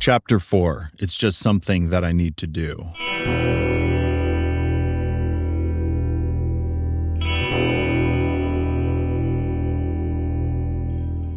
Chapter 4. It's just something that I need to do.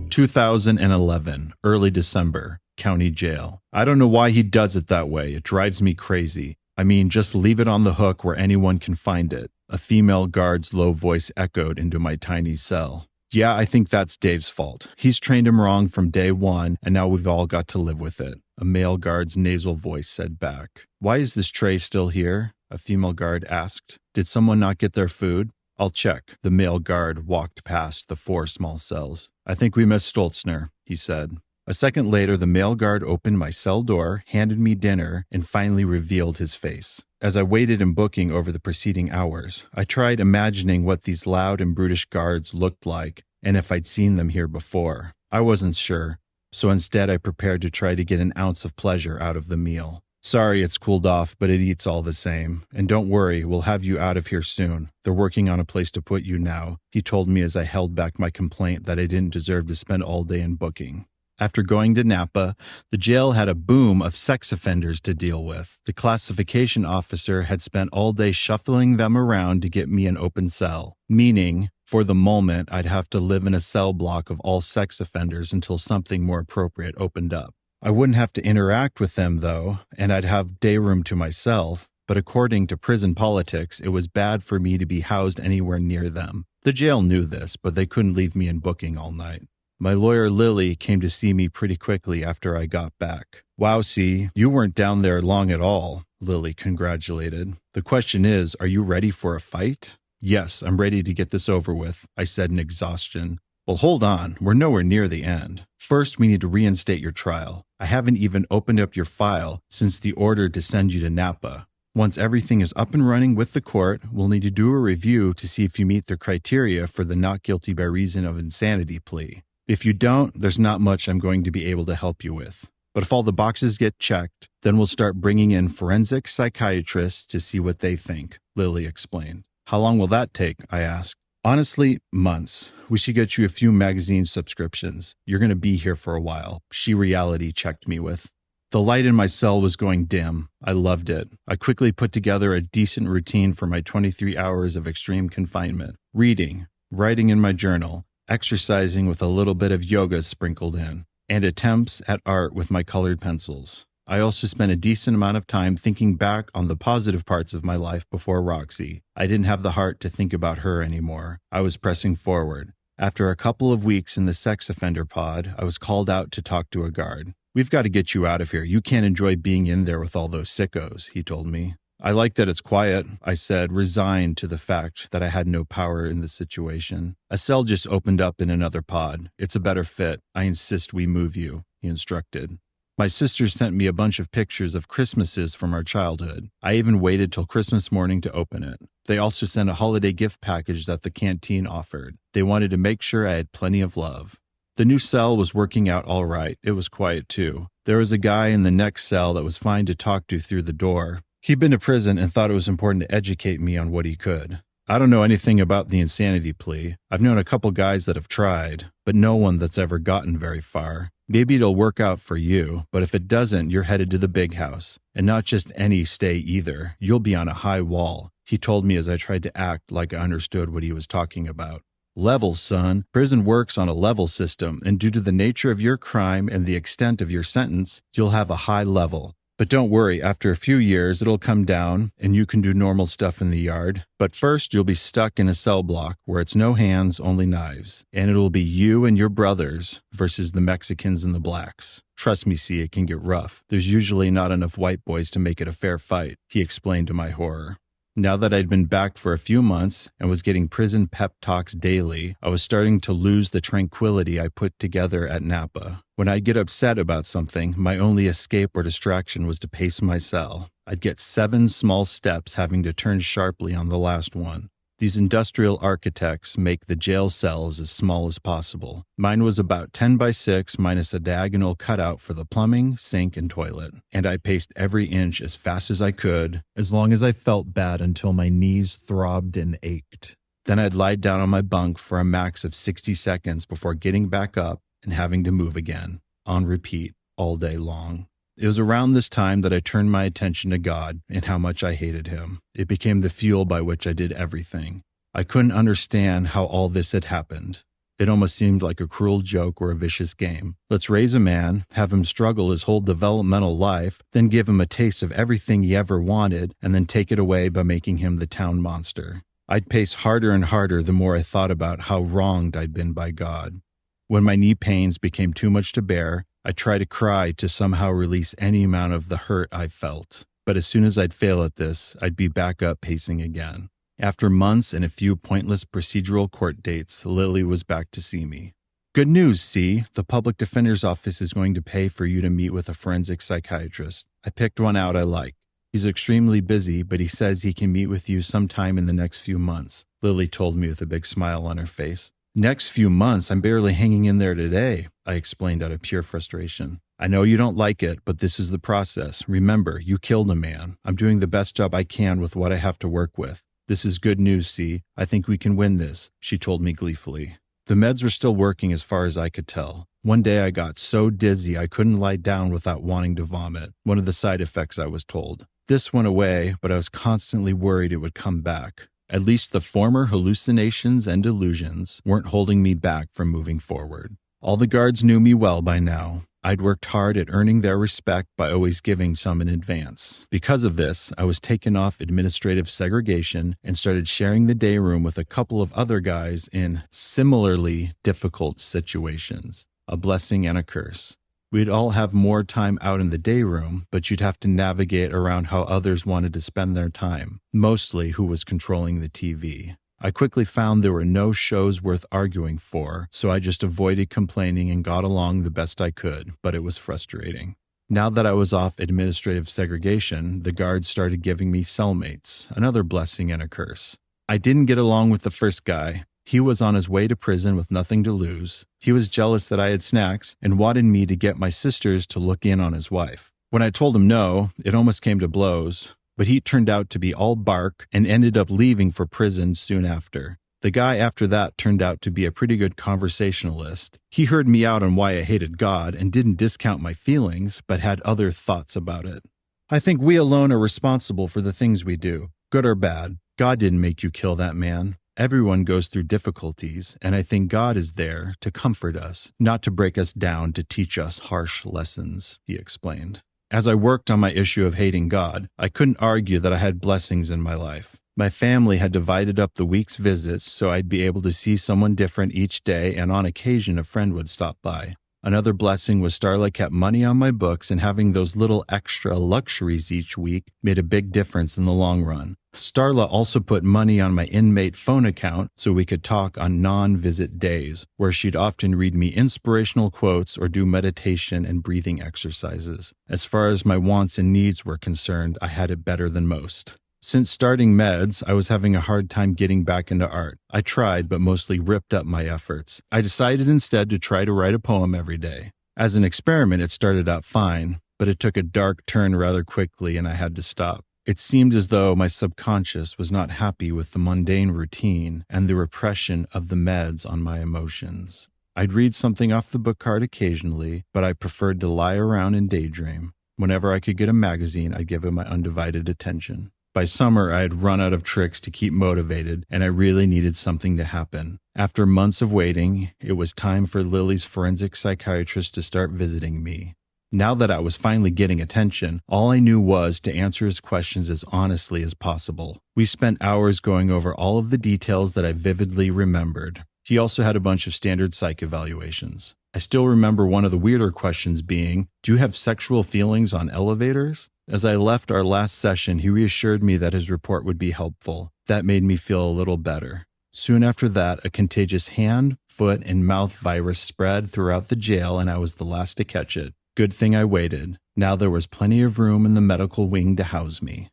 "2011, early December, county jail. I don't know why he does it that way. It drives me crazy. I mean, just leave it on the hook where anyone can find it." A female guard's low voice echoed into my tiny cell. "Yeah, I think that's Dave's fault. He's trained him wrong from day one, and now we've all got to live with it," a male guard's nasal voice said back. "Why is this tray still here?" a female guard asked. "Did someone not get their food?" "I'll check." The male guard walked past the 4 small cells. "I think we missed Stoltzner," he said. A second later, the male guard opened my cell door, handed me dinner, and finally revealed his face. As I waited in booking over the preceding hours, I tried imagining what these loud and brutish guards looked like and if I'd seen them here before. I wasn't sure, so instead I prepared to try to get an ounce of pleasure out of the meal. "Sorry it's cooled off, but it eats all the same. And don't worry, we'll have you out of here soon. They're working on a place to put you now," he told me as I held back my complaint that I didn't deserve to spend all day in booking. After going to Napa, the jail had a boom of sex offenders to deal with. The classification officer had spent all day shuffling them around to get me an open cell, meaning, for the moment, I'd have to live in a cell block of all sex offenders until something more appropriate opened up. I wouldn't have to interact with them, though, and I'd have day room to myself, but according to prison politics, it was bad for me to be housed anywhere near them. The jail knew this, but they couldn't leave me in booking all night. My lawyer, Lily, came to see me pretty quickly after I got back. "Wow, see, you weren't down there long at all," Lily congratulated. "The question is, are you ready for a fight?" "Yes, I'm ready to get this over with," I said in exhaustion. "Well, hold on. We're nowhere near the end. First, we need to reinstate your trial. I haven't even opened up your file since the order to send you to Napa. Once everything is up and running with the court, we'll need to do a review to see if you meet the criteria for the not guilty by reason of insanity plea. If you don't, there's not much I'm going to be able to help you with. But if all the boxes get checked, then we'll start bringing in forensic psychiatrists to see what they think," Lily explained. "How long will that take?" I asked. "Honestly, months. We should get you a few magazine subscriptions. You're going to be here for a while," she reality checked me with. The light in my cell was going dim. I loved it. I quickly put together a decent routine for my 23 hours of extreme confinement. Reading, writing in my journal, exercising with a little bit of yoga sprinkled in, and attempts at art with my colored pencils. I also spent a decent amount of time thinking back on the positive parts of my life before Roxy. I didn't have the heart to think about her anymore. I was pressing forward. After a couple of weeks in the sex offender pod, I was called out to talk to a guard. "We've got to get you out of here. You can't enjoy being in there with all those sickos," he told me. "I like that it's quiet," I said, resigned to the fact that I had no power in the situation. "A cell just opened up in another pod. It's a better fit. I insist we move you," he instructed. My sisters sent me a bunch of pictures of Christmases from our childhood. I even waited till Christmas morning to open it. They also sent a holiday gift package that the canteen offered. They wanted to make sure I had plenty of love. The new cell was working out all right. It was quiet, too. There was a guy in the next cell that was fine to talk to through the door. He'd been to prison and thought it was important to educate me on what he could. I don't know anything about the insanity plea. I've known a couple guys that have tried, but no one that's ever gotten very far. Maybe it'll work out for you, but if it doesn't, you're headed to the big house. And not just any stay either. You'll be on a high wall, he told me as I tried to act like I understood what he was talking about. "Levels, son. Prison works on a level system, and due to the nature of your crime and the extent of your sentence, you'll have a high level. But don't worry, after a few years, it'll come down, and you can do normal stuff in the yard. But first, you'll be stuck in a cell block where it's no hands, only knives. And it'll be you and your brothers versus the Mexicans and the blacks. Trust me, see, it can get rough. There's usually not enough white boys to make it a fair fight," he explained to my horror. Now that I'd been back for a few months and was getting prison pep talks daily, I was starting to lose the tranquility I put together at Napa. When I'd get upset about something, my only escape or distraction was to pace my cell. I'd get 7 small steps, having to turn sharply on the last one. These industrial architects make the jail cells as small as possible. Mine was about 10 by 6 minus a diagonal cutout for the plumbing, sink, and toilet. And I paced every inch as fast as I could, as long as I felt bad until my knees throbbed and ached. Then I'd lie down on my bunk for a max of 60 seconds before getting back up and having to move again, on repeat, all day long. It was around this time that I turned my attention to God and how much I hated him. It became the fuel by which I did everything. I couldn't understand how all this had happened. It almost seemed like a cruel joke or a vicious game. Let's raise a man, have him struggle his whole developmental life, then give him a taste of everything he ever wanted, and then take it away by making him the town monster. I'd pace harder and harder the more I thought about how wronged I'd been by God. When my knee pains became too much to bear, I tried to cry to somehow release any amount of the hurt I felt. But as soon as I'd fail at this, I'd be back up pacing again. After months and a few pointless procedural court dates, Lily was back to see me. Good news, C. The public defender's office is going to pay for you to meet with a forensic psychiatrist. I picked one out I like. He's extremely busy, but he says he can meet with you sometime in the next few months, Lily told me with a big smile on her face. Next few months, I'm barely hanging in there today, I explained out of pure frustration. I know you don't like it, but this is the process. Remember, you killed a man. I'm doing the best job I can with what I have to work with. This is good news, C. I think we can win this, she told me gleefully. The meds were still working as far as I could tell. One day I got so dizzy I couldn't lie down without wanting to vomit, one of the side effects I was told. This went away, but I was constantly worried it would come back. At least the former hallucinations and delusions weren't holding me back from moving forward. All the guards knew me well by now. I'd worked hard at earning their respect by always giving some in advance. Because of this, I was taken off administrative segregation and started sharing the day room with a couple of other guys in similarly difficult situations. A blessing and a curse. We'd all have more time out in the day room, but you'd have to navigate around how others wanted to spend their time, mostly who was controlling the TV. I quickly found there were no shows worth arguing for, so I just avoided complaining and got along the best I could, but it was frustrating. Now that I was off administrative segregation, the guards started giving me cellmates, another blessing and a curse. I didn't get along with the first guy. He was on his way to prison with nothing to lose. He was jealous that I had snacks and wanted me to get my sisters to look in on his wife. When I told him no, it almost came to blows, but he turned out to be all bark and ended up leaving for prison soon after. The guy after that turned out to be a pretty good conversationalist. He heard me out on why I hated God and didn't discount my feelings, but had other thoughts about it. I think we alone are responsible for the things we do, good or bad. God didn't make you kill that man. Everyone goes through difficulties, and I think God is there to comfort us, not to break us down to teach us harsh lessons, he explained. As I worked on my issue of hating God, I couldn't argue that I had blessings in my life. My family had divided up the week's visits so I'd be able to see someone different each day, and on occasion a friend would stop by. Another blessing was Starla kept money on my books, and having those little extra luxuries each week made a big difference in the long run. Starla also put money on my inmate phone account so we could talk on non-visit days, where she'd often read me inspirational quotes or do meditation and breathing exercises. As far as my wants and needs were concerned, I had it better than most. Since starting meds, I was having a hard time getting back into art. I tried, but mostly ripped up my efforts. I decided instead to try to write a poem every day. As an experiment, it started out fine, but it took a dark turn rather quickly and I had to stop. It seemed as though my subconscious was not happy with the mundane routine and the repression of the meds on my emotions. I'd read something off the book card occasionally, but I preferred to lie around and daydream. Whenever I could get a magazine, I'd give it my undivided attention. By summer, I had run out of tricks to keep motivated, and I really needed something to happen. After months of waiting, it was time for Lily's forensic psychiatrist to start visiting me. Now that I was finally getting attention, all I knew was to answer his questions as honestly as possible. We spent hours going over all of the details that I vividly remembered. He also had a bunch of standard psych evaluations. I still remember one of the weirder questions being, "Do you have sexual feelings on elevators?" As I left our last session, he reassured me that his report would be helpful. That made me feel a little better. Soon after that, a contagious hand, foot, and mouth virus spread throughout the jail, and I was the last to catch it. Good thing I waited. Now there was plenty of room in the medical wing to house me.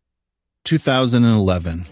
2011.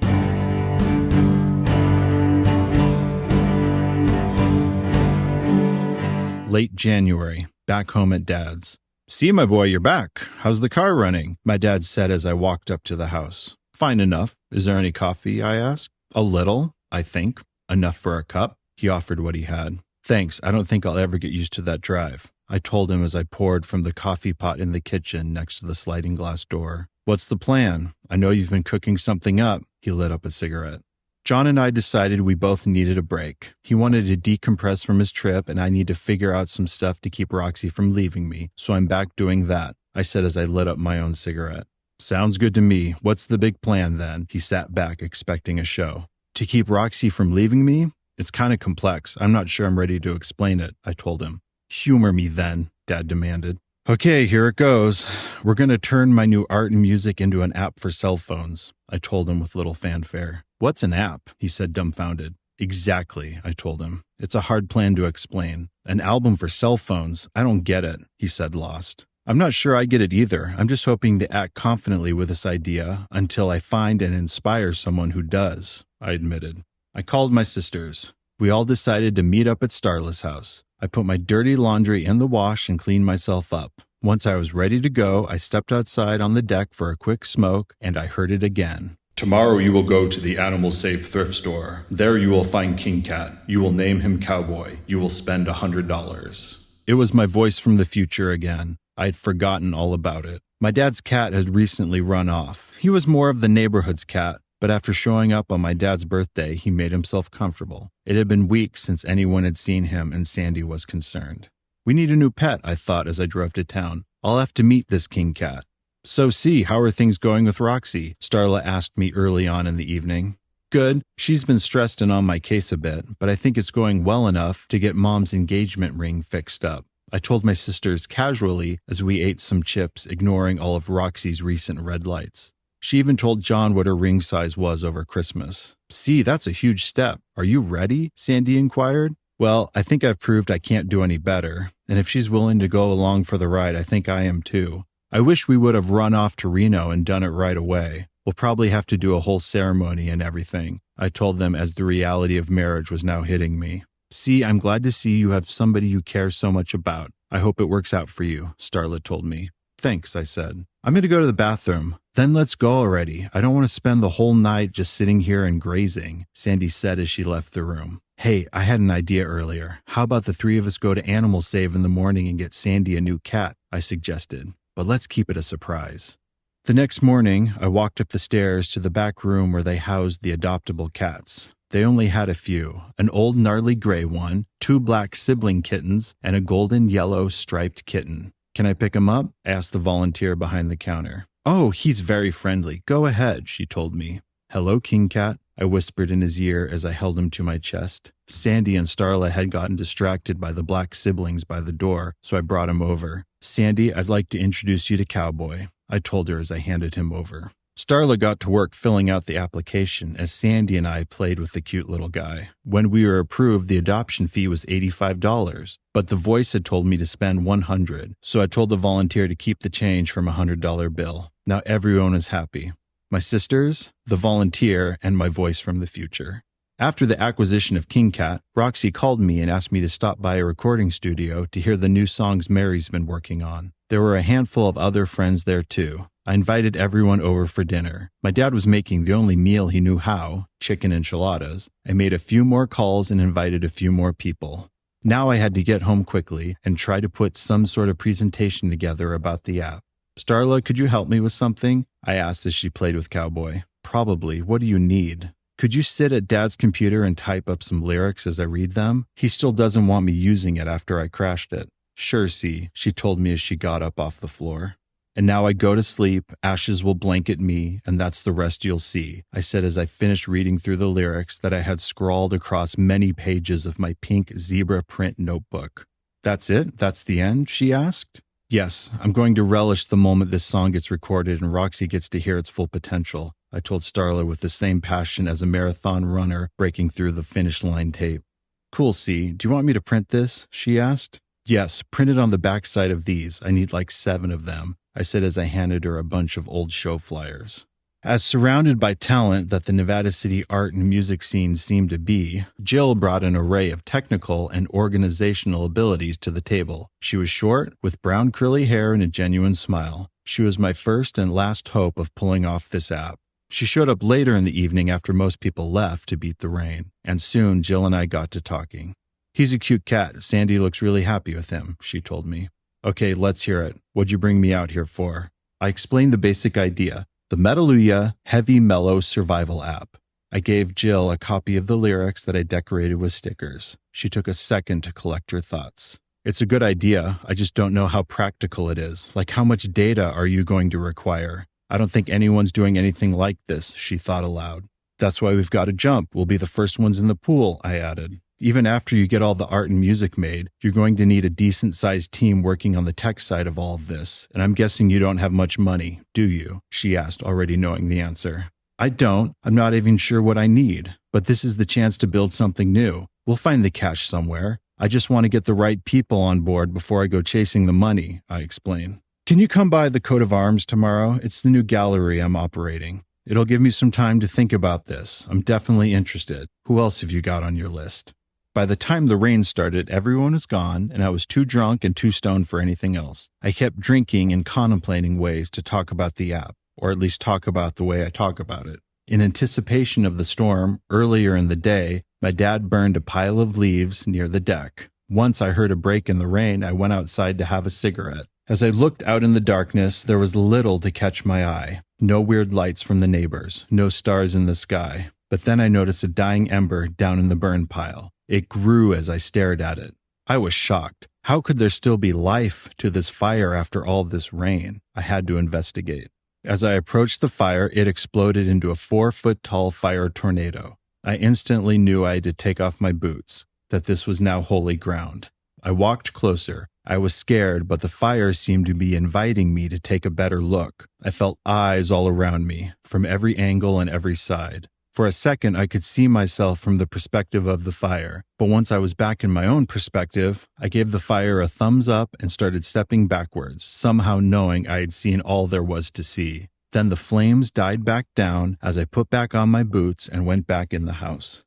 Late January, back home at Dad's. "See, my boy, you're back. How's the car running?" my dad said as I walked up to the house. "Fine enough. Is there any coffee?" I asked. "A little, I think. Enough for a cup." He offered what he had. "Thanks. I don't think I'll ever get used to that drive." I told him as I poured from the coffee pot in the kitchen next to the sliding glass door. What's the plan? I know you've been cooking something up. He lit up a cigarette. John and I decided we both needed a break. He wanted to decompress from his trip, and I need to figure out some stuff to keep Roxy from leaving me, so I'm back doing that, I said as I lit up my own cigarette. Sounds good to me. What's the big plan then? He sat back expecting a show. To keep Roxy from leaving me? It's kind of complex. I'm not sure I'm ready to explain it, I told him. Humor me then, Dad demanded. Okay, here it goes. We're going to turn my new art and music into an app for cell phones, I told him with little fanfare. What's an app? He said dumbfounded. Exactly, I told him. It's a hard plan to explain. An album for cell phones? I don't get it, he said lost. I'm not sure I get it either. I'm just hoping to act confidently with this idea until I find and inspire someone who does, I admitted. I called my sisters. We all decided to meet up at Starla's house. I put my dirty laundry in the wash and cleaned myself up. Once I was ready to go, I stepped outside on the deck for a quick smoke, and I heard it again. Tomorrow you will go to the Animal Safe thrift store. There you will find King Cat. You will name him Cowboy. You will spend $100. It was my voice from the future again. I had forgotten all about it. My dad's cat had recently run off. He was more of the neighborhood's cat, but after showing up on my dad's birthday, he made himself comfortable. It had been weeks since anyone had seen him, and Sandy was concerned. We need a new pet, I thought as I drove to town. I'll have to meet this King Cat. So, see, how are things going with Roxy? Starla asked me early on in the evening. Good. She's been stressed and on my case a bit, but I think it's going well enough to get Mom's engagement ring fixed up. I told my sisters casually as we ate some chips, ignoring all of Roxy's recent red lights. She even told John what her ring size was over Christmas. See, that's a huge step. Are you ready? Sandy inquired. Well, I think I've proved I can't do any better, and if she's willing to go along for the ride, I think I am too. I wish we would have run off to Reno and done it right away. We'll probably have to do a whole ceremony and everything, I told them as the reality of marriage was now hitting me. See, I'm glad to see you have somebody you care so much about. I hope it works out for you, Starla told me. Thanks, I said. I'm going to go to the bathroom. Then let's go already. I don't want to spend the whole night just sitting here and grazing, Sandy said as she left the room. Hey, I had an idea earlier. How about the three of us go to Animal Save in the morning and get Sandy a new cat, I suggested. But let's keep it a surprise. The next morning, I walked up the stairs to the back room where they housed the adoptable cats. They only had a few, an old gnarly gray one, 2 black sibling kittens, and a golden yellow striped kitten. Can I pick him up? Asked the volunteer behind the counter. Oh, he's very friendly. Go ahead, she told me. Hello, King Cat, I whispered in his ear as I held him to my chest. Sandy and Starla had gotten distracted by the black siblings by the door, so I brought him over. Sandy, I'd like to introduce you to Cowboy, I told her as I handed him over. Starla got to work filling out the application as Sandy and I played with the cute little guy. When we were approved, the adoption fee was $85, but the voice had told me to spend $100, so I told the volunteer to keep the change from a $100 bill. Now everyone is happy. My sisters, the volunteer, and my voice from the future. After the acquisition of King Cat, Roxy called me and asked me to stop by a recording studio to hear the new songs Mary's been working on. There were a handful of other friends there too. I invited everyone over for dinner. My dad was making the only meal he knew how, chicken enchiladas. I made a few more calls and invited a few more people. Now I had to get home quickly and try to put some sort of presentation together about the app. Starla, could you help me with something? I asked as she played with Cowboy. Probably. What do you need? Could you sit at Dad's computer and type up some lyrics as I read them? He still doesn't want me using it after I crashed it. Sure, see, she told me as she got up off the floor. And now I go to sleep, ashes will blanket me, and that's the rest you'll see, I said as I finished reading through the lyrics that I had scrawled across many pages of my pink zebra print notebook. That's it? That's the end? She asked. Yes, I'm going to relish the moment this song gets recorded and Roxy gets to hear its full potential, I told Starla with the same passion as a marathon runner breaking through the finish line tape. Cool, C. Do you want me to print this? She asked. Yes, print it on the backside of these. I need like 7 of them, I said as I handed her a bunch of old show flyers. As surrounded by talent that the Nevada City art and music scene seemed to be, Jill brought an array of technical and organizational abilities to the table. She was short, with brown curly hair and a genuine smile. She was my first and last hope of pulling off this app. She showed up later in the evening after most people left to beat the rain, and soon Jill and I got to talking. He's a cute cat. Sandy looks really happy with him, she told me. Okay, let's hear it. What'd you bring me out here for? I explained the basic idea, the Metalluya Heavy Mellow Survival app. I gave Jill a copy of the lyrics that I decorated with stickers. She took a second to collect her thoughts. It's a good idea. I just don't know how practical it is. Like, how much data are you going to require? I don't think anyone's doing anything like this, she thought aloud. That's why we've got to jump. We'll be the first ones in the pool, I added. Even after you get all the art and music made, you're going to need a decent-sized team working on the tech side of all of this. And I'm guessing you don't have much money, do you? She asked, already knowing the answer. I don't. I'm not even sure what I need. But this is the chance to build something new. We'll find the cash somewhere. I just want to get the right people on board before I go chasing the money, I explained. Can you come by the coat of arms tomorrow? It's the new gallery I'm operating. It'll give me some time to think about this. I'm definitely interested. Who else have you got on your list? By the time the rain started, everyone was gone, and I was too drunk and too stoned for anything else. I kept drinking and contemplating ways to talk about the app, or at least talk about the way I talk about it. In anticipation of the storm, earlier in the day, my dad burned a pile of leaves near the deck. Once I heard a break in the rain, I went outside to have a cigarette. As I looked out in the darkness, there was little to catch my eye. No weird lights from the neighbors, no stars in the sky. But then I noticed a dying ember down in the burn pile. It grew as I stared at it. I was shocked. How could there still be life to this fire after all this rain? I had to investigate. As I approached the fire, it exploded into a 4-foot-tall fire tornado. I instantly knew I had to take off my boots, that this was now holy ground. I walked closer. I was scared, but the fire seemed to be inviting me to take a better look. I felt eyes all around me, from every angle and every side. For a second, I could see myself from the perspective of the fire, but once I was back in my own perspective, I gave the fire a thumbs up and started stepping backwards, somehow knowing I had seen all there was to see. Then the flames died back down as I put back on my boots and went back in the house.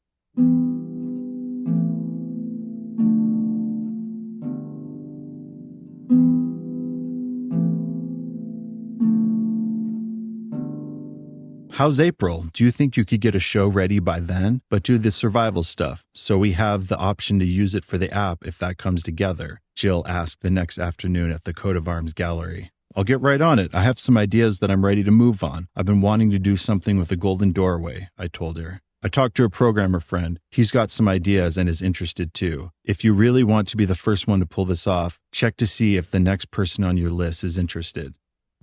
How's April? Do you think you could get a show ready by then, but do the survival stuff, so we have the option to use it for the app if that comes together? Jill asked the next afternoon at the Coat of Arms gallery. I'll get right on it. I have some ideas that I'm ready to move on. I've been wanting to do something with a golden doorway, I told her. I talked to a programmer friend. He's got some ideas and is interested too. If you really want to be the first one to pull this off, check to see if the next person on your list is interested.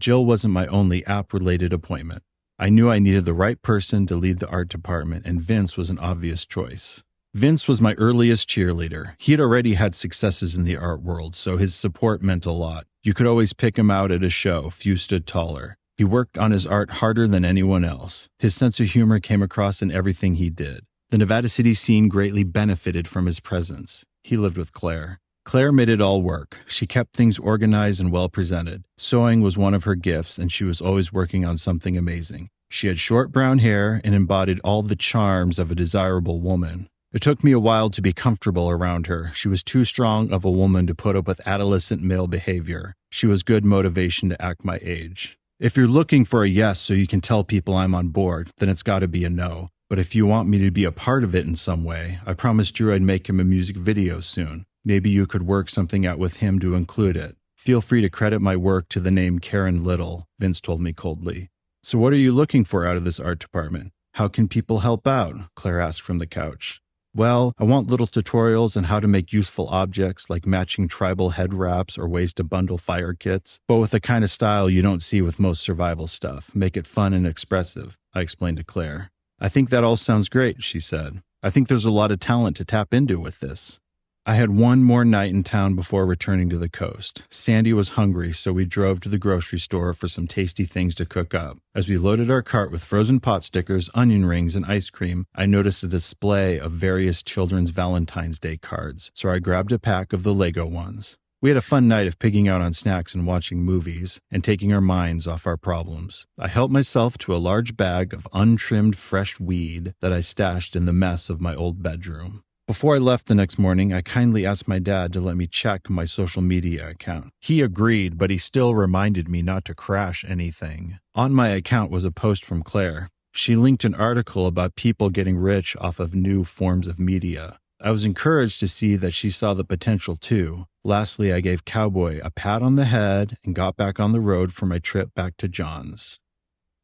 Jill wasn't my only app-related appointment. I knew I needed the right person to lead the art department, and Vince was an obvious choice. Vince was my earliest cheerleader. He had already had successes in the art world, so his support meant a lot. You could always pick him out at a show, few stood taller. He worked on his art harder than anyone else. His sense of humor came across in everything he did. The Nevada City scene greatly benefited from his presence. He lived with Claire. Claire made it all work. She kept things organized and well presented. Sewing was one of her gifts, and she was always working on something amazing. She had short brown hair and embodied all the charms of a desirable woman. It took me a while to be comfortable around her. She was too strong of a woman to put up with adolescent male behavior. She was good motivation to act my age. If you're looking for a yes so you can tell people I'm on board, then it's got to be a no. But if you want me to be a part of it in some way, I promised Drew I'd make him a music video soon. Maybe you could work something out with him to include it. Feel free to credit my work to the name Karen Little, Vince told me coldly. So what are you looking for out of this art department? How can people help out? Claire asked from the couch. Well, I want little tutorials on how to make useful objects like matching tribal head wraps or ways to bundle fire kits, but with the kind of style you don't see with most survival stuff. Make it fun and expressive, I explained to Claire. I think that all sounds great, she said. I think there's a lot of talent to tap into with this. I had one more night in town before returning to the coast. Sandy was hungry, so we drove to the grocery store for some tasty things to cook up. As we loaded our cart with frozen pot stickers, onion rings, and ice cream, I noticed a display of various children's Valentine's Day cards, so I grabbed a pack of the Lego ones. We had a fun night of pigging out on snacks and watching movies, and taking our minds off our problems. I helped myself to a large bag of untrimmed fresh weed that I stashed in the mess of my old bedroom. Before I left the next morning, I kindly asked my dad to let me check my social media account. He agreed, but he still reminded me not to crash anything. On my account was a post from Claire. She linked an article about people getting rich off of new forms of media. I was encouraged to see that she saw the potential too. Lastly, I gave Cowboy a pat on the head and got back on the road for my trip back to John's.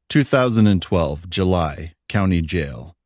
2012, July, County Jail.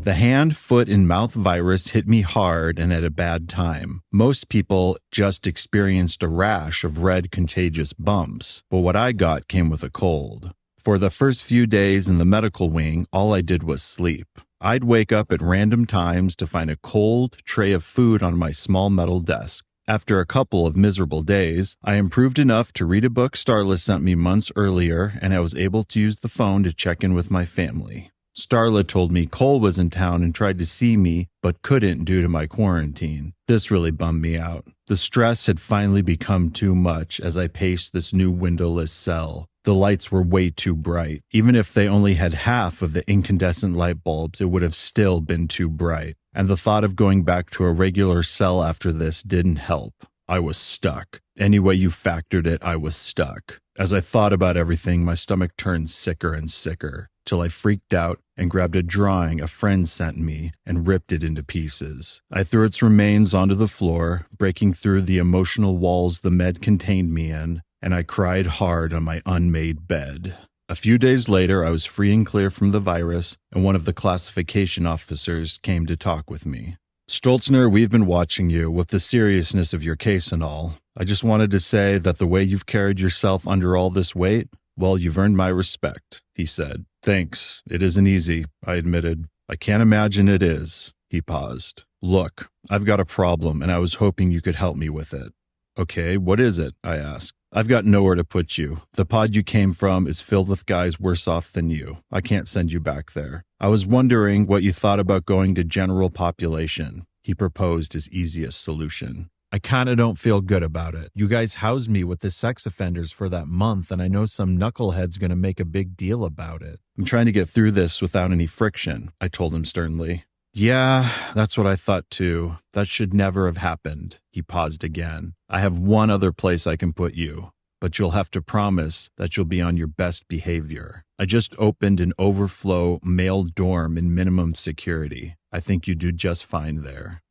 The hand, foot, and mouth virus hit me hard and at a bad time. Most people just experienced a rash of red contagious bumps, but what I got came with a cold. For the first few days in the medical wing, all I did was sleep. I'd wake up at random times to find a cold tray of food on my small metal desk. After a couple of miserable days, I improved enough to read a book Starla sent me months earlier, and I was able to use the phone to check in with my family. Starla told me Cole was in town and tried to see me, but couldn't due to my quarantine. This really bummed me out. The stress had finally become too much as I paced this new windowless cell. The lights were way too bright. Even if they only had half of the incandescent light bulbs, it would have still been too bright. And the thought of going back to a regular cell after this didn't help. I was stuck. Any way you factored it, I was stuck. As I thought about everything, my stomach turned sicker and sicker, till I freaked out and grabbed a drawing a friend sent me and ripped it into pieces. I threw its remains onto the floor, breaking through the emotional walls the med contained me in, and I cried hard on my unmade bed. A few days later, I was free and clear from the virus, and one of the classification officers came to talk with me. Stoltzner, we've been watching you with the seriousness of your case and all. I just wanted to say that the way you've carried yourself under all this weight, well, you've earned my respect, he said. Thanks. It isn't easy, I admitted. I can't imagine it is. He paused. Look, I've got a problem, and I was hoping you could help me with it. Okay, what is it? I asked. I've got nowhere to put you. The pod you came from is filled with guys worse off than you. I can't send you back there. I was wondering what you thought about going to general population. He proposed his easiest solution. I kinda don't feel good about it. You guys housed me with the sex offenders for that month, and I know some knucklehead's gonna make a big deal about it. I'm trying to get through this without any friction, I told him sternly. Yeah, that's what I thought too. That should never have happened. He paused again. I have one other place I can put you, but you'll have to promise that you'll be on your best behavior. I just opened an overflow male dorm in minimum security. I think you do just fine there.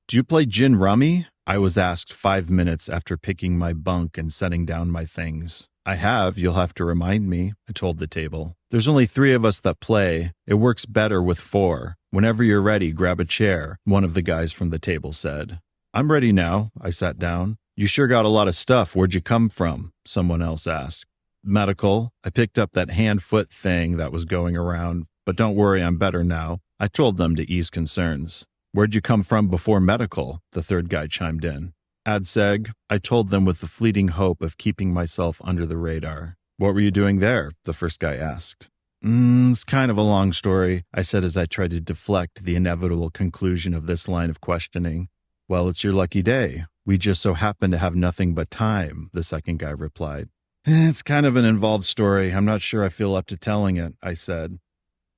Do you play gin rummy? I was asked 5 minutes after picking my bunk and setting down my things. I have, you'll have to remind me, I told the table. There's only 3 of us that play. It works better with 4. Whenever you're ready, grab a chair, one of the guys from the table said. I'm ready now, I sat down. You sure got a lot of stuff. Where'd you come from? Someone else asked. Medical. I picked up that hand-foot thing that was going around, but don't worry, I'm better now. I told them to ease concerns. Where'd you come from before medical? The third guy chimed in. AdSeg, I told them with the fleeting hope of keeping myself under the radar. What were you doing there? The first guy asked. It's kind of a long story, I said as I tried to deflect the inevitable conclusion of this line of questioning. Well, it's your lucky day. We just so happen to have nothing but time, the second guy replied. It's kind of an involved story. I'm not sure I feel up to telling it, I said.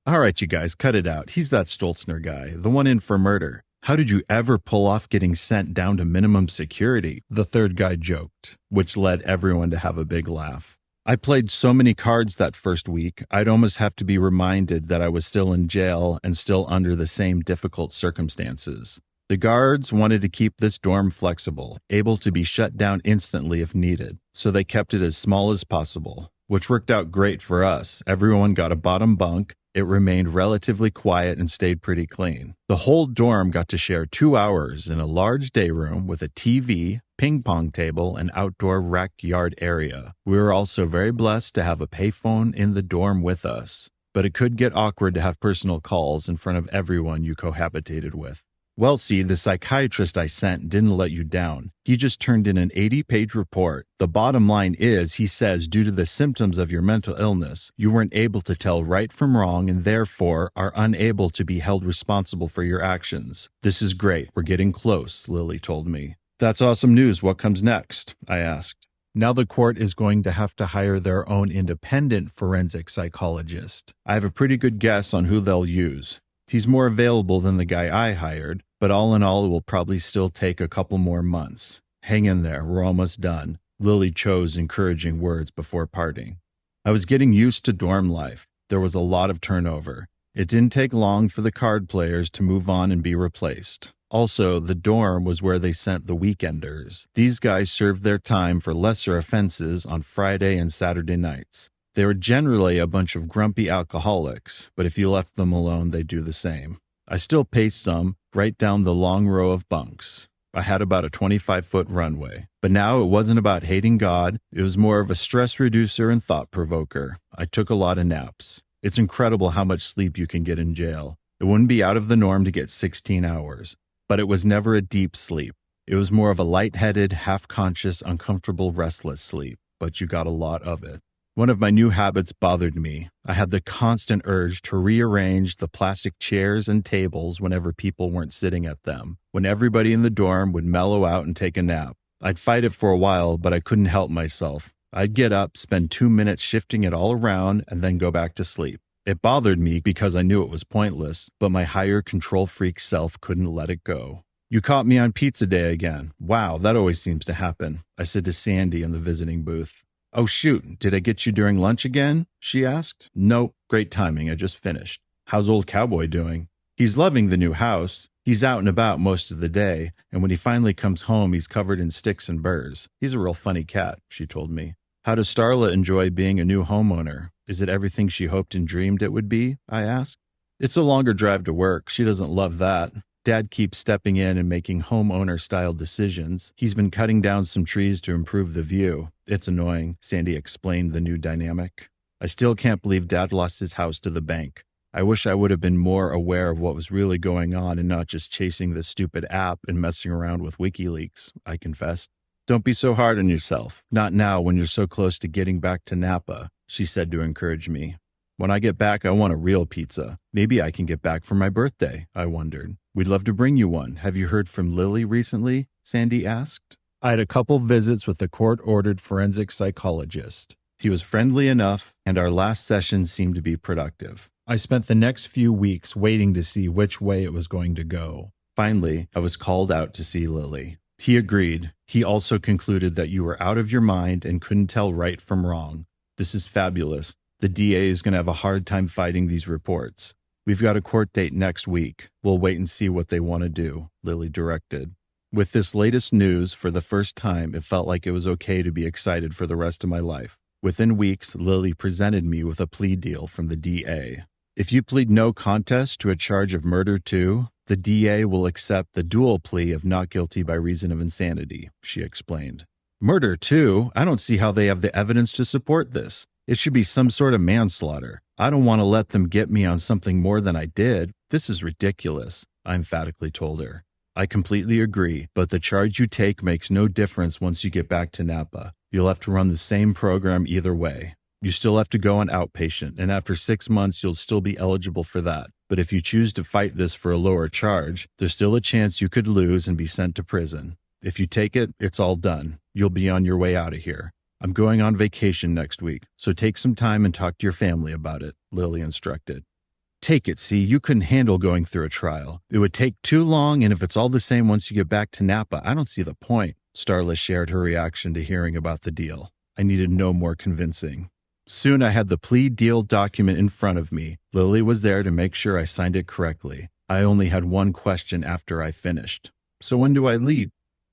All right, you guys, cut it out. He's that Stoltzner guy, the one in for murder. How did you ever pull off getting sent down to minimum security? The third guy joked, which led everyone to have a big laugh. I played so many cards that first week, I'd almost have to be reminded that I was still in jail and still under the same difficult circumstances. The guards wanted to keep this dorm flexible, able to be shut down instantly if needed, so they kept it as small as possible, which worked out great for us. Everyone got a bottom bunk. It remained relatively quiet and stayed pretty clean. The whole dorm got to share 2 hours in a large day room with a TV, ping pong table, and outdoor rec yard area. We were also very blessed to have a payphone in the dorm with us, but it could get awkward to have personal calls in front of everyone you cohabitated with. Well, see, the psychiatrist I sent didn't let you down. He just turned in an 80-page report. The bottom line is, he says, due to the symptoms of your mental illness, you weren't able to tell right from wrong and therefore are unable to be held responsible for your actions. This is great. We're getting close, Lily told me. That's awesome news. What comes next? I asked. Now the court is going to have to hire their own independent forensic psychologist. I have a pretty good guess on who they'll use. He's more available than the guy I hired, but all in all, it will probably still take a couple more months. Hang in there, we're almost done. Lily chose encouraging words before parting. I was getting used to dorm life. There was a lot of turnover. It didn't take long for the card players to move on and be replaced. Also, the dorm was where they sent the weekenders. These guys served their time for lesser offenses on Friday and Saturday nights. They were generally a bunch of grumpy alcoholics, but if you left them alone, they'd do the same. I still paced some, right down the long row of bunks. I had about a 25-foot runway. But now it wasn't about hating God. It was more of a stress reducer and thought provoker. I took a lot of naps. It's incredible how much sleep you can get in jail. It wouldn't be out of the norm to get 16 hours. But it was never a deep sleep. It was more of a lightheaded, half-conscious, uncomfortable, restless sleep. But you got a lot of it. One of my new habits bothered me. I had the constant urge to rearrange the plastic chairs and tables whenever people weren't sitting at them, when everybody in the dorm would mellow out and take a nap. I'd fight it for a while, but I couldn't help myself. I'd get up, spend 2 minutes shifting it all around, and then go back to sleep. It bothered me because I knew it was pointless, but my higher control freak self couldn't let it go. You caught me on pizza day again. Wow, that always seems to happen, I said to Sandy in the visiting booth. Oh shoot, did I get you during lunch again? She asked. Nope, great timing, I just finished. How's old cowboy doing? He's loving the new house. He's out and about most of the day, and when he finally comes home, he's covered in sticks and burrs. He's a real funny cat, she told me. How does Starla enjoy being a new homeowner? Is it everything she hoped and dreamed it would be? I asked. It's a longer drive to work. She doesn't love that. Dad keeps stepping in and making homeowner-style decisions. He's been cutting down some trees to improve the view. It's annoying, Sandy explained the new dynamic. I still can't believe Dad lost his house to the bank. I wish I would have been more aware of what was really going on and not just chasing this stupid app and messing around with WikiLeaks, I confessed. Don't be so hard on yourself. Not now when you're so close to getting back to Napa, she said to encourage me. When I get back, I want a real pizza. Maybe I can get back for my birthday, I wondered. We'd love to bring you one. Have you heard from Lily recently? Sandy asked. I had a couple visits with a court-ordered forensic psychologist. He was friendly enough, and our last session seemed to be productive. I spent the next few weeks waiting to see which way it was going to go. Finally, I was called out to see Lily. He agreed. He also concluded that you were out of your mind and couldn't tell right from wrong. This is fabulous. The DA is going to have a hard time fighting these reports. We've got a court date next week. We'll wait and see what they want to do, Lily directed. With this latest news, for the first time, it felt like it was okay to be excited for the rest of my life. Within weeks, Lily presented me with a plea deal from the DA. If you plead no contest to a charge of murder too, the DA will accept the dual plea of not guilty by reason of insanity, she explained. Murder too? I don't see how they have the evidence to support this. It should be some sort of manslaughter. I don't want to let them get me on something more than I did. This is ridiculous, I emphatically told her. I completely agree, but the charge you take makes no difference once you get back to Napa. You'll have to run the same program either way. You still have to go on outpatient, and after 6 months, you'll still be eligible for that. But if you choose to fight this for a lower charge, there's still a chance you could lose and be sent to prison. If you take it, it's all done. You'll be on your way out of here. I'm going on vacation next week, so take some time and talk to your family about it, Lily instructed. Take it, see, you couldn't handle going through a trial. It would take too long, and if it's all the same once you get back to Napa, I don't see the point. Starla shared her reaction to hearing about the deal. I needed no more convincing. Soon I had the plea deal document in front of me. Lily was there to make sure I signed it correctly. I only had one question after I finished. So when do I leave?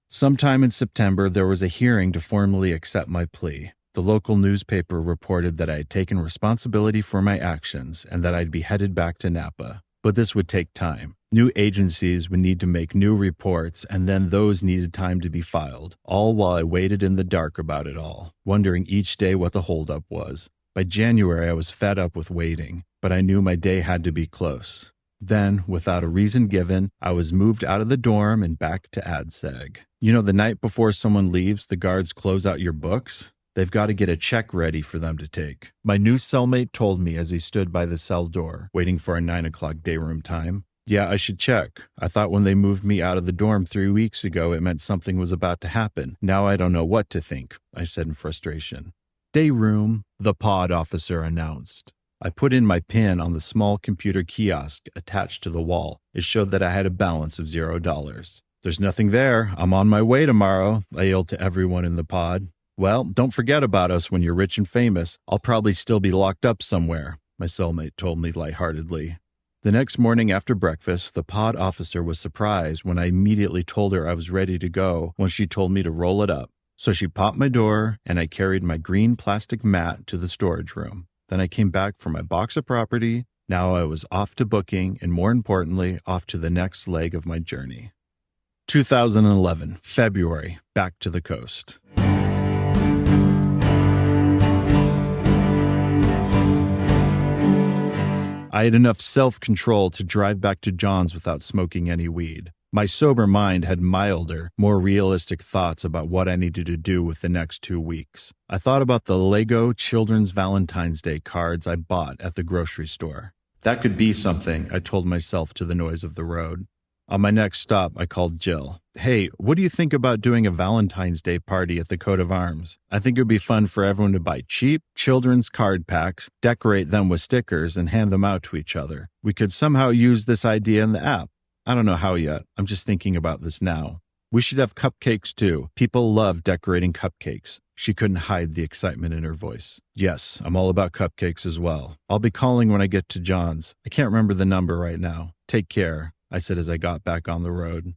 Sometime in September, there was a hearing to formally accept my plea. The local newspaper reported that I had taken responsibility for my actions and that I'd be headed back to Napa. But this would take time. New agencies would need to make new reports, and then those needed time to be filed, all while I waited in the dark about it all, wondering each day what the holdup was. By January, I was fed up with waiting, but I knew my day had to be close. Then, without a reason given, I was moved out of the dorm and back to ADSEG. You know, the night before someone leaves, the guards close out your books? They've got to get a check ready for them to take. My new cellmate told me as he stood by the cell door, waiting for our 9 o'clock day room time. Yeah, I should check. I thought when they moved me out of the dorm 3 weeks ago, it meant something was about to happen. Now I don't know what to think, I said in frustration. Day room, the pod officer announced. I put in my PIN on the small computer kiosk attached to the wall. It showed that I had a balance of $0. There's nothing there. I'm on my way tomorrow, I yelled to everyone in the pod. Well, don't forget about us when you're rich and famous. I'll probably still be locked up somewhere, my cellmate told me lightheartedly. The next morning after breakfast, the pod officer was surprised when I immediately told her I was ready to go when she told me to roll it up. So she popped my door, and I carried my green plastic mat to the storage room. Then I came back for my box of property. Now I was off to booking, and more importantly, off to the next leg of my journey. 2011, February, back to the coast. I had enough self-control to drive back to John's without smoking any weed. My sober mind had milder, more realistic thoughts about what I needed to do with the next 2 weeks. I thought about the Lego Children's Valentine's Day cards I bought at the grocery store. That could be something, I told myself to the noise of the road. On my next stop, I called Jill. Hey, what do you think about doing a Valentine's Day party at the Coat of Arms? I think it would be fun for everyone to buy cheap children's card packs, decorate them with stickers, and hand them out to each other. We could somehow use this idea in the app. I don't know how yet. I'm just thinking about this now. We should have cupcakes too. People love decorating cupcakes. She couldn't hide the excitement in her voice. Yes, I'm all about cupcakes as well. I'll be calling when I get to John's. I can't remember the number right now. Take care, I said as I got back on the road.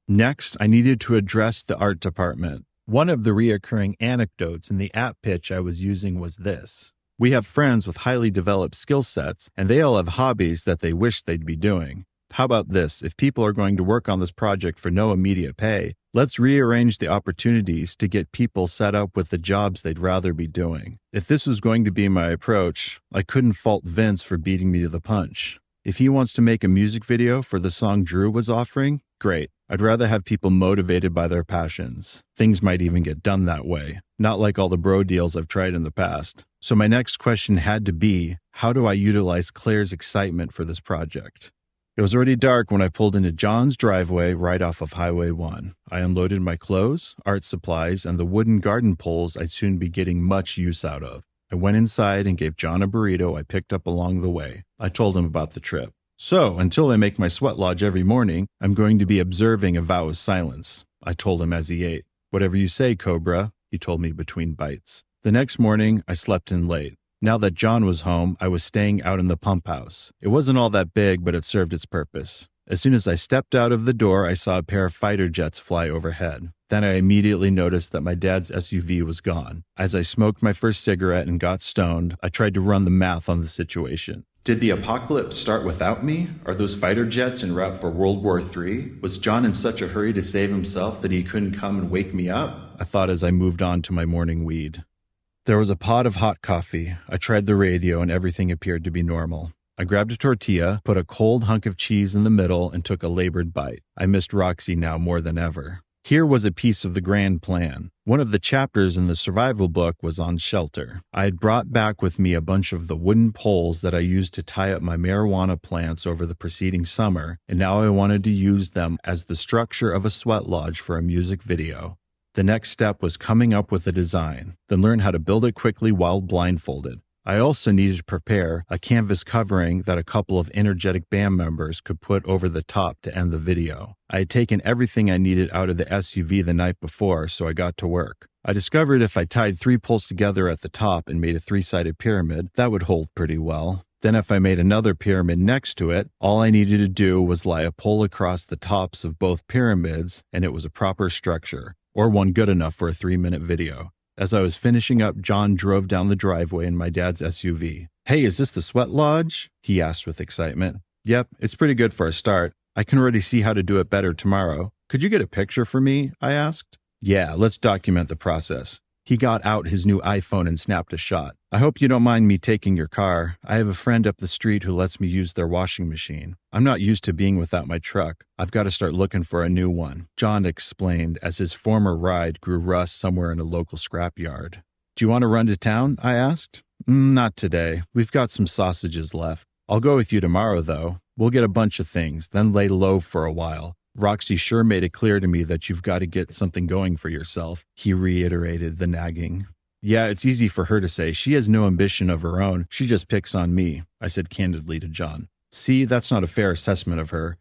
Next, I needed to address the art department. One of the reoccurring anecdotes in the app pitch I was using was this. We have friends with highly developed skill sets, and they all have hobbies that they wish they'd be doing. How about this? If people are going to work on this project for no immediate pay, let's rearrange the opportunities to get people set up with the jobs they'd rather be doing. If this was going to be my approach, I couldn't fault Vince for beating me to the punch. If he wants to make a music video for the song Drew was offering, great. I'd rather have people motivated by their passions. Things might even get done that way, not like all the bro deals I've tried in the past. So my next question had to be, how do I utilize Claire's excitement for this project? It was already dark when I pulled into John's driveway right off of Highway 1. I unloaded my clothes, art supplies, and the wooden garden poles I'd soon be getting much use out of. I went inside and gave John a burrito I picked up along the way. I told him about the trip. So, until I make my sweat lodge every morning, I'm going to be observing a vow of silence, I told him as he ate. Whatever you say, Cobra, he told me between bites. The next morning, I slept in late. Now that John was home, I was staying out in the pump house. It wasn't all that big, but it served its purpose. As soon as I stepped out of the door, I saw a pair of fighter jets fly overhead. Then I immediately noticed that my dad's SUV was gone. As I smoked my first cigarette and got stoned, I tried to run the math on the situation. Did the apocalypse start without me? Are those fighter jets en route for World War III? Was John in such a hurry to save himself that he couldn't come and wake me up? I thought as I moved on to my morning weed. There was a pot of hot coffee. I tried the radio and everything appeared to be normal. I grabbed a tortilla, put a cold hunk of cheese in the middle, and took a labored bite. I missed Roxy now more than ever. Here was a piece of the grand plan. One of the chapters in the survival book was on shelter. I had brought back with me a bunch of the wooden poles that I used to tie up my marijuana plants over the preceding summer, and now I wanted to use them as the structure of a sweat lodge for a music video. The next step was coming up with a design, then learn how to build it quickly while blindfolded. I also needed to prepare a canvas covering that a couple of energetic band members could put over the top to end the video. I had taken everything I needed out of the SUV the night before, so I got to work. I discovered if I tied 3 poles together at the top and made a 3-sided pyramid, that would hold pretty well. Then if I made another pyramid next to it, all I needed to do was lie a pole across the tops of both pyramids, and it was a proper structure. Or one good enough for a 3-minute video. As I was finishing up, John drove down the driveway in my dad's SUV. Hey, is this the sweat lodge? He asked with excitement. Yep, it's pretty good for a start. I can already see how to do it better tomorrow. Could you get a picture for me? I asked. Yeah, let's document the process. He got out his new iPhone and snapped a shot. I hope you don't mind me taking your car. I have a friend up the street who lets me use their washing machine. I'm not used to being without my truck. I've got to start looking for a new one, John explained as his former ride grew rust somewhere in a local scrapyard. Do you want to run to town? I asked. Not today. We've got some sausages left. I'll go with you tomorrow, though. We'll get a bunch of things, then lay low for a while. Roxy sure made it clear to me that you've got to get something going for yourself, he reiterated the nagging. Yeah, it's easy for her to say. She has no ambition of her own. She just picks on me, I said candidly to John. See, that's not a fair assessment of her.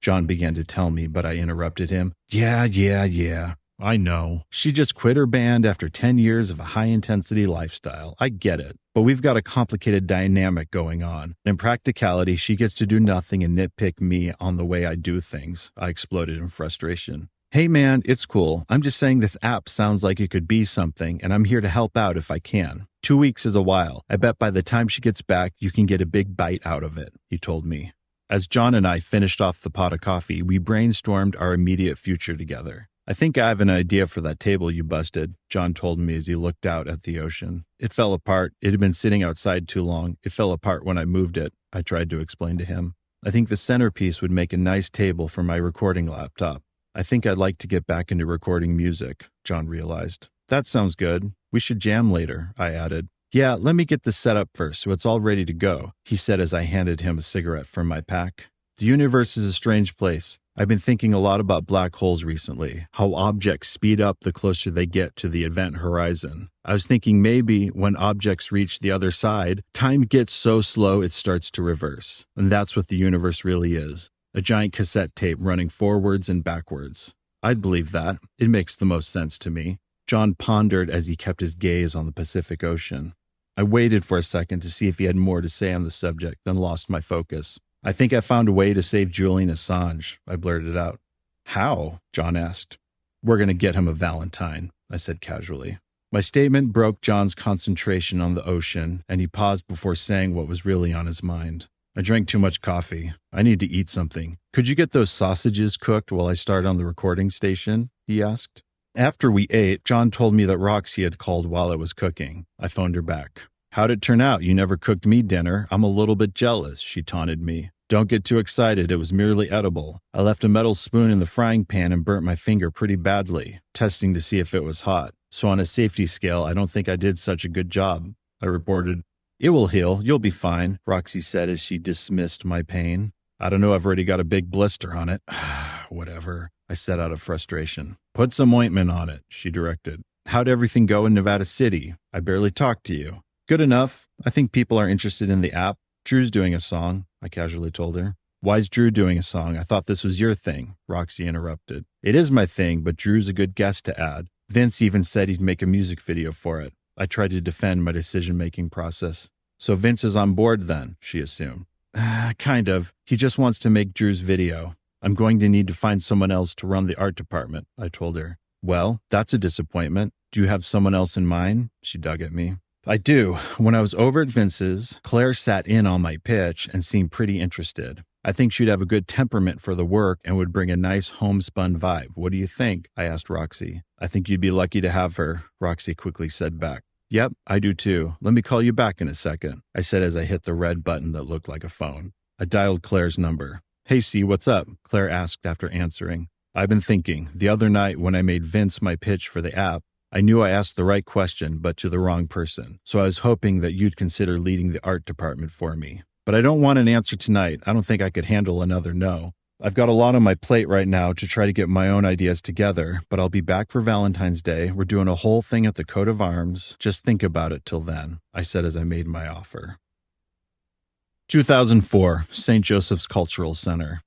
John began to tell me, but I interrupted him. Yeah. I know. She just quit her band after 10 years of a high-intensity lifestyle. I get it. But we've got a complicated dynamic going on. In practicality, she gets to do nothing and nitpick me on the way I do things. I exploded in frustration. Hey man, it's cool. I'm just saying this app sounds like it could be something, and I'm here to help out if I can. 2 weeks is a while. I bet by the time she gets back, you can get a big bite out of it, he told me. As John and I finished off the pot of coffee, we brainstormed our immediate future together. I think I have an idea for that table you busted, John told me as he looked out at the ocean. It fell apart. It had been sitting outside too long. It fell apart when I moved it, I tried to explain to him. I think the centerpiece would make a nice table for my recording laptop. I think I'd like to get back into recording music, John realized. That sounds good. We should jam later, I added. Yeah, let me get this set up first so it's all ready to go, he said as I handed him a cigarette from my pack. The universe is a strange place. I've been thinking a lot about black holes recently, how objects speed up the closer they get to the event horizon. I was thinking maybe when objects reach the other side, time gets so slow it starts to reverse. And that's what the universe really is. A giant cassette tape running forwards and backwards. I'd believe that. It makes the most sense to me. John pondered as he kept his gaze on the Pacific Ocean. I waited for a second to see if he had more to say on the subject, then lost my focus. I think I found a way to save Julian Assange, I blurted out. How? John asked. We're going to get him a Valentine, I said casually. My statement broke John's concentration on the ocean, and he paused before saying what was really on his mind. I drank too much coffee. I need to eat something. Could you get those sausages cooked while I start on the recording station? He asked. After we ate, John told me that Roxy had called while I was cooking. I phoned her back. How'd it turn out? You never cooked me dinner. I'm a little bit jealous, she taunted me. Don't get too excited. It was merely edible. I left a metal spoon in the frying pan and burnt my finger pretty badly, testing to see if it was hot. So on a safety scale, I don't think I did such a good job, I reported. It will heal. You'll be fine, Roxy said as she dismissed my pain. I don't know. I've already got a big blister on it. Whatever, I said out of frustration. Put some ointment on it, she directed. How'd everything go in Nevada City? I barely talked to you. Good enough. I think people are interested in the app. Drew's doing a song, I casually told her. Why's Drew doing a song? I thought this was your thing, Roxy interrupted. It is my thing, but Drew's a good guest to add. Vince even said he'd make a music video for it. I tried to defend my decision-making process. So Vince is on board then, she assumed. Kind of. He just wants to make Drew's video. I'm going to need to find someone else to run the art department, I told her. Well, that's a disappointment. Do you have someone else in mind? She dug at me. I do. When I was over at Vince's, Claire sat in on my pitch and seemed pretty interested. I think she'd have a good temperament for the work and would bring a nice homespun vibe. What do you think? I asked Roxy. I think you'd be lucky to have her, Roxy quickly said back. Yep, I do too. Let me call you back in a second, I said as I hit the red button that looked like a phone. I dialed Claire's number. Hey, C, what's up? Claire asked after answering. I've been thinking. The other night when I made Vince my pitch for the app, I knew I asked the right question, but to the wrong person. So I was hoping that you'd consider leading the art department for me. But I don't want an answer tonight. I don't think I could handle another no. I've got a lot on my plate right now to try to get my own ideas together, but I'll be back for Valentine's Day. We're doing a whole thing at the coat of arms. Just think about it till then, I said as I made my offer. 2004, St. Joseph's Cultural Center.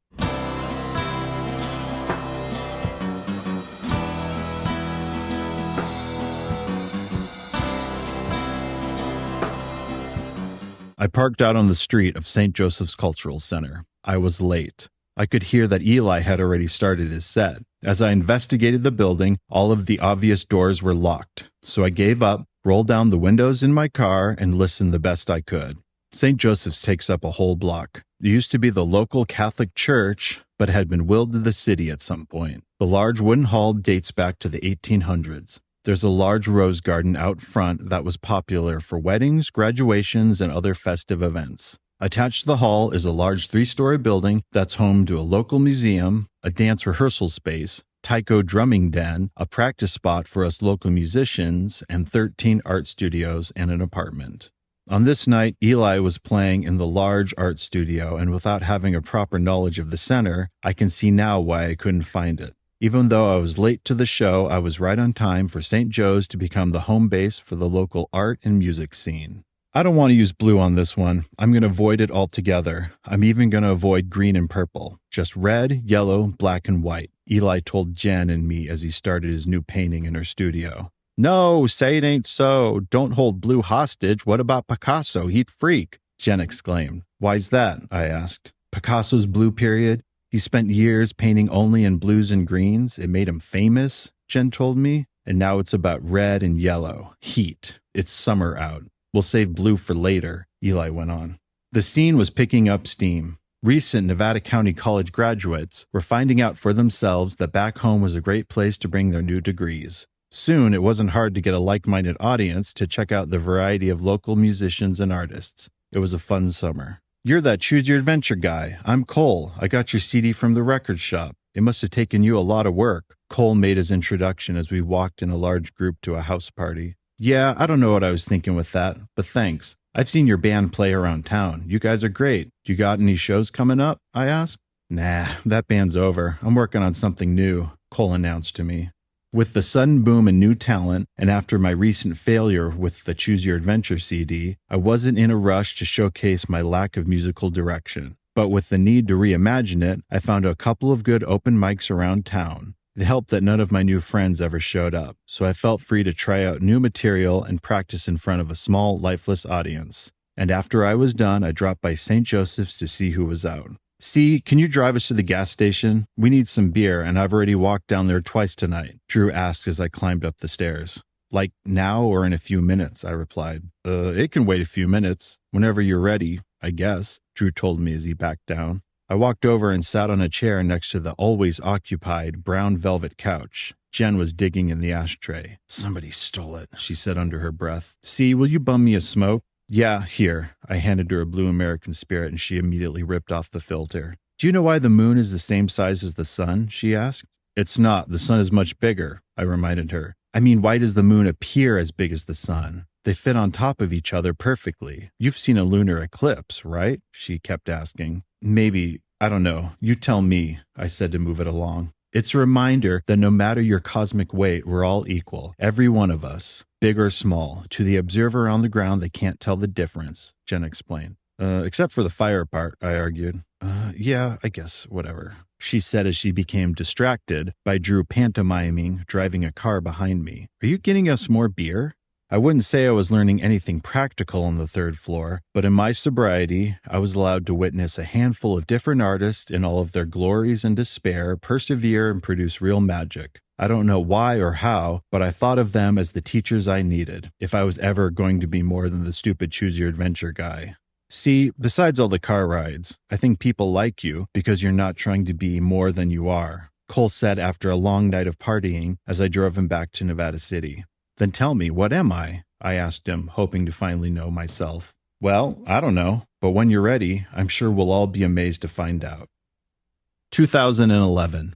I parked out on the street of St. Joseph's Cultural Center. I was late. I could hear that Eli had already started his set. As I investigated the building, all of the obvious doors were locked. So I gave up, rolled down the windows in my car, and listened the best I could. St. Joseph's takes up a whole block. It used to be the local Catholic church, but had been willed to the city at some point. The large wooden hall dates back to the 1800s. There's a large rose garden out front that was popular for weddings, graduations, and other festive events. Attached to the hall is a large 3-story building that's home to a local museum, a dance rehearsal space, taiko drumming den, a practice spot for us local musicians, and 13 art studios and an apartment. On this night, Eli was playing in the large art studio, and without having a proper knowledge of the center, I can see now why I couldn't find it. Even though I was late to the show, I was right on time for St. Joe's to become the home base for the local art and music scene. I don't want to use blue on this one. I'm going to avoid it altogether. I'm even going to avoid green and purple. Just red, yellow, black, and white. Eli told Jen and me as he started his new painting in her studio. No, say it ain't so. Don't hold Blue hostage. What about Picasso? He'd freak, Jen exclaimed. Why's that? I asked. Picasso's blue period? He spent years painting only in blues and greens. It made him famous, Jen told me. And now it's about red and yellow. Heat. It's summer out. We'll save blue for later, Eli went on. The scene was picking up steam. Recent Nevada County College graduates were finding out for themselves that back home was a great place to bring their new degrees. Soon, it wasn't hard to get a like-minded audience to check out the variety of local musicians and artists. It was a fun summer. You're that Choose Your Adventure guy. I'm Cole. I got your CD from the record shop. It must have taken you a lot of work. Cole made his introduction as we walked in a large group to a house party. Yeah, I don't know what I was thinking with that, but thanks. I've seen your band play around town. You guys are great. You got any shows coming up? I asked. Nah, that band's over. I'm working on something new, Cole announced to me. With the sudden boom in new talent, and after my recent failure with the Choose Your Adventure CD, I wasn't in a rush to showcase my lack of musical direction. But with the need to reimagine it, I found a couple of good open mics around town. It helped that none of my new friends ever showed up, so I felt free to try out new material and practice in front of a small, lifeless audience. And after I was done, I dropped by St. Joseph's to see who was out. See, can you drive us to the gas station? We need some beer, and I've already walked down there twice tonight, Drew asked as I climbed up the stairs. Like now or in a few minutes, I replied. It can wait a few minutes. Whenever you're ready, I guess, Drew told me as he backed down. I walked over and sat on a chair next to the always occupied brown velvet couch. Jen was digging in the ashtray. Somebody stole it, she said under her breath. See, will you bum me a smoke? Yeah, here. I handed her a blue American Spirit and she immediately ripped off the filter. Do you know why the moon is the same size as the sun? She asked. It's not. The sun is much bigger, I reminded her. I mean, why does the moon appear as big as the sun? They fit on top of each other perfectly. You've seen a lunar eclipse, right? She kept asking. Maybe, I don't know. You tell me, I said to move it along. It's a reminder that no matter your cosmic weight, we're all equal. Every one of us, big or small. To the observer on the ground, they can't tell the difference, Jen explained. Except for the fire part, I argued. Yeah, I guess, whatever, she said as she became distracted by Drew pantomiming driving a car behind me. Are you getting us more beer? I wouldn't say I was learning anything practical on the third floor, but in my sobriety, I was allowed to witness a handful of different artists in all of their glories and despair persevere and produce real magic. I don't know why or how, but I thought of them as the teachers I needed, if I was ever going to be more than the stupid Choose Your Adventure guy. See, besides all the car rides, I think people like you because you're not trying to be more than you are, Cole said after a long night of partying as I drove him back to Nevada City. Then tell me, what am I? I asked him, hoping to finally know myself. Well, I don't know, but when you're ready, I'm sure we'll all be amazed to find out. 2011.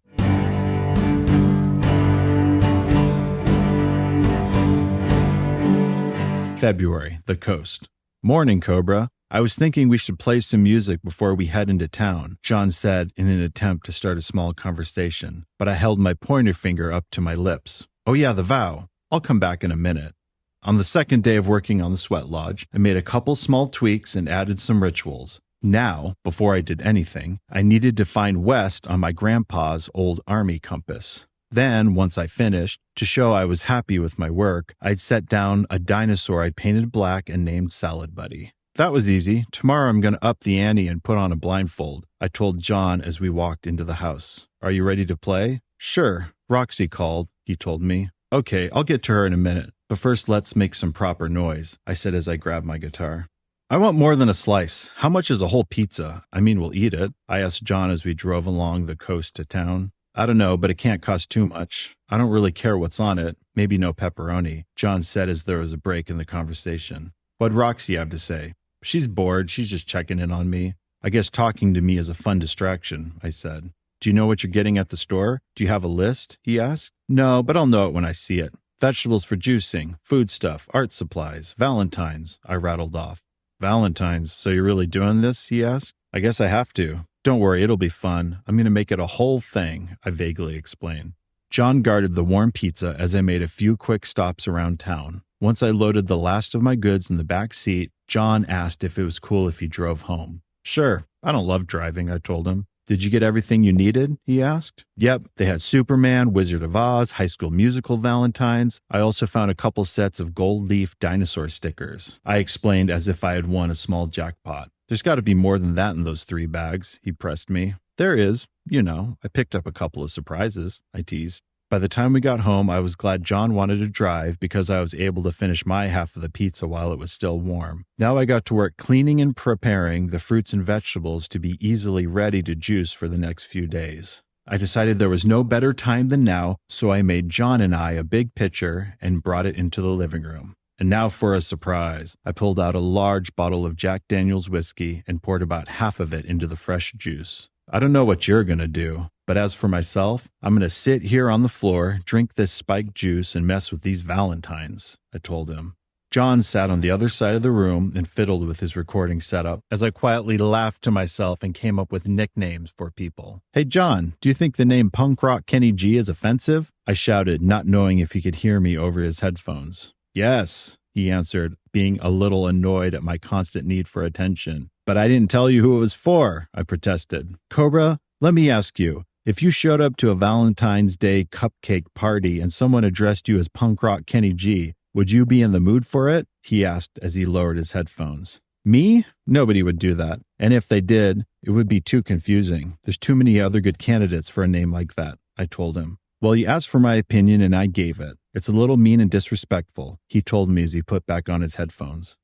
February, the coast. Morning, Cobra. I was thinking we should play some music before we head into town, John said in an attempt to start a small conversation, but I held my pointer finger up to my lips. Oh yeah, the vow. I'll come back in a minute. On the second day of working on the sweat lodge, I made a couple small tweaks and added some rituals. Now, before I did anything, I needed to find west on my grandpa's old army compass. Then, once I finished, to show I was happy with my work, I'd set down a dinosaur I'd painted black and named Salad Buddy. That was easy. Tomorrow I'm going to up the ante and put on a blindfold, I told John as we walked into the house. Are you ready to play? Sure. Roxy called, he told me. Okay, I'll get to her in a minute, but first let's make some proper noise, I said as I grabbed my guitar. I want more than a slice. How much is a whole pizza? I mean, we'll eat it, I asked John as we drove along the coast to town. I don't know, but it can't cost too much. I don't really care what's on it. Maybe no pepperoni, John said as there was a break in the conversation. What'd Roxy have to say? She's bored. She's just checking in on me. I guess talking to me is a fun distraction, I said. Do you know what you're getting at the store? Do you have a list? He asked. No, but I'll know it when I see it. Vegetables for juicing, food stuff, art supplies, Valentine's, I rattled off. Valentine's, so you're really doing this? He asked. I guess I have to. Don't worry, it'll be fun. I'm going to make it a whole thing, I vaguely explained. John guarded the warm pizza as I made a few quick stops around town. Once I loaded the last of my goods in the back seat, John asked if it was cool if he drove home. Sure, I don't love driving, I told him. Did you get everything you needed? He asked. Yep, they had Superman, Wizard of Oz, High School Musical Valentines. I also found a couple sets of gold leaf dinosaur stickers. I explained as if I had won a small jackpot. There's got to be more than that in those 3 bags, he pressed me. There is. I picked up a couple of surprises, I teased. By the time we got home, I was glad John wanted to drive because I was able to finish my half of the pizza while it was still warm. Now I got to work cleaning and preparing the fruits and vegetables to be easily ready to juice for the next few days. I decided there was no better time than now, so I made John and I a big pitcher and brought it into the living room. And now for a surprise. I pulled out a large bottle of Jack Daniel's whiskey and poured about half of it into the fresh juice. I don't know what you're going to do, but as for myself, I'm going to sit here on the floor, drink this spiked juice, and mess with these Valentines, I told him. John sat on the other side of the room and fiddled with his recording setup as I quietly laughed to myself and came up with nicknames for people. Hey, John, do you think the name Punk Rock Kenny G is offensive? I shouted, not knowing if he could hear me over his headphones. Yes, he answered, being a little annoyed at my constant need for attention. But I didn't tell you who it was for, I protested. Cobra, let me ask you, if you showed up to a Valentine's Day cupcake party and someone addressed you as Punk Rock Kenny G, would you be in the mood for it? He asked as he lowered his headphones. Me? Nobody would do that. And if they did, it would be too confusing. There's too many other good candidates for a name like that, I told him. Well, you asked for my opinion and I gave it. It's a little mean and disrespectful, he told me as he put back on his headphones.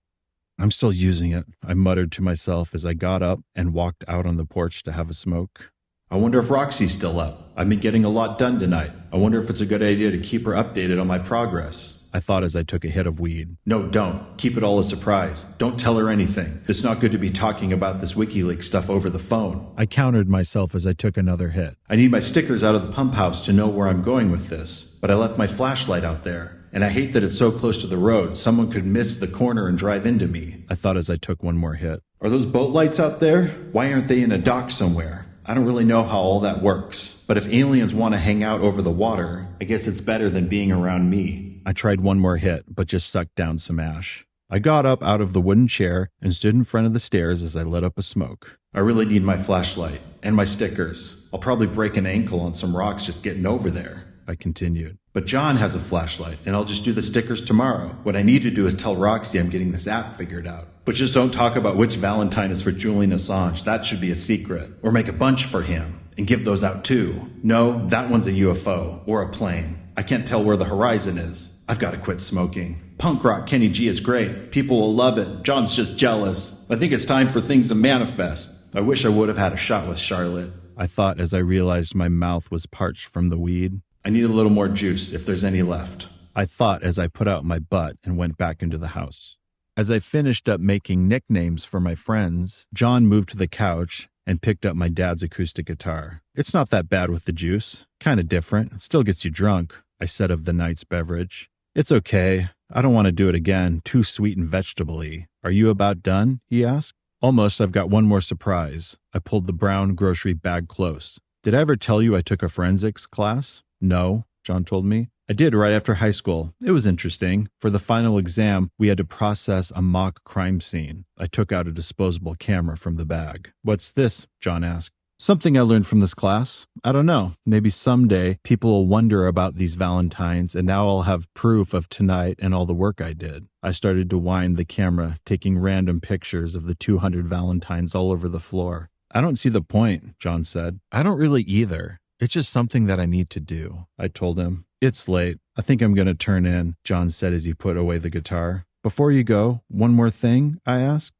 I'm still using it, I muttered to myself as I got up and walked out on the porch to have a smoke. I wonder if Roxy's still up. I've been getting a lot done tonight. I wonder if it's a good idea to keep her updated on my progress, I thought as I took a hit of weed. No, don't. Keep it all a surprise. Don't tell her anything. It's not good to be talking about this WikiLeaks stuff over the phone. I countered myself as I took another hit. I need my stickers out of the pump house to know where I'm going with this, but I left my flashlight out there. And I hate that it's so close to the road. Someone could miss the corner and drive into me, I thought as I took one more hit. Are those boat lights out there? Why aren't they in a dock somewhere? I don't really know how all that works. But if aliens want to hang out over the water, I guess it's better than being around me. I tried one more hit, but just sucked down some ash. I got up out of the wooden chair and stood in front of the stairs as I lit up a smoke. I really need my flashlight and my stickers. I'll probably break an ankle on some rocks just getting over there, I continued. But John has a flashlight, and I'll just do the stickers tomorrow. What I need to do is tell Roxy I'm getting this app figured out. But just don't talk about which Valentine is for Julian Assange. That should be a secret. Or make a bunch for him, and give those out too. No, that one's a UFO, or a plane. I can't tell where the horizon is. I've got to quit smoking. Punk Rock Kenny G is great. People will love it. John's just jealous. I think it's time for things to manifest. I wish I would have had a shot with Charlotte, I thought as I realized my mouth was parched from the weed. I need a little more juice, if there's any left, I thought as I put out my butt and went back into the house. As I finished up making nicknames for my friends, John moved to the couch and picked up my dad's acoustic guitar. It's not that bad with the juice. Kind of different. Still gets you drunk, I said of the night's beverage. It's okay. I don't want to do it again. Too sweet and vegetable-y. Are you about done? He asked. Almost. I've got one more surprise. I pulled the brown grocery bag close. Did I ever tell you I took a forensics class? No, John told me. I did right after high school. It was interesting. For the final exam, we had to process a mock crime scene. I took out a disposable camera from the bag. What's this? John asked. Something I learned from this class. I don't know. Maybe someday people will wonder about these Valentines, and now I'll have proof of tonight and all the work I did. I started to wind the camera, taking random pictures of the 200 Valentines all over the floor. I don't see the point, John said. I don't really either. It's just something that I need to do, I told him. It's late. I think I'm going to turn in, John said as he put away the guitar. Before you go, one more thing, I asked.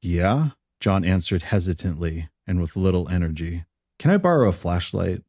Yeah? John answered hesitantly and with little energy. Can I borrow a flashlight?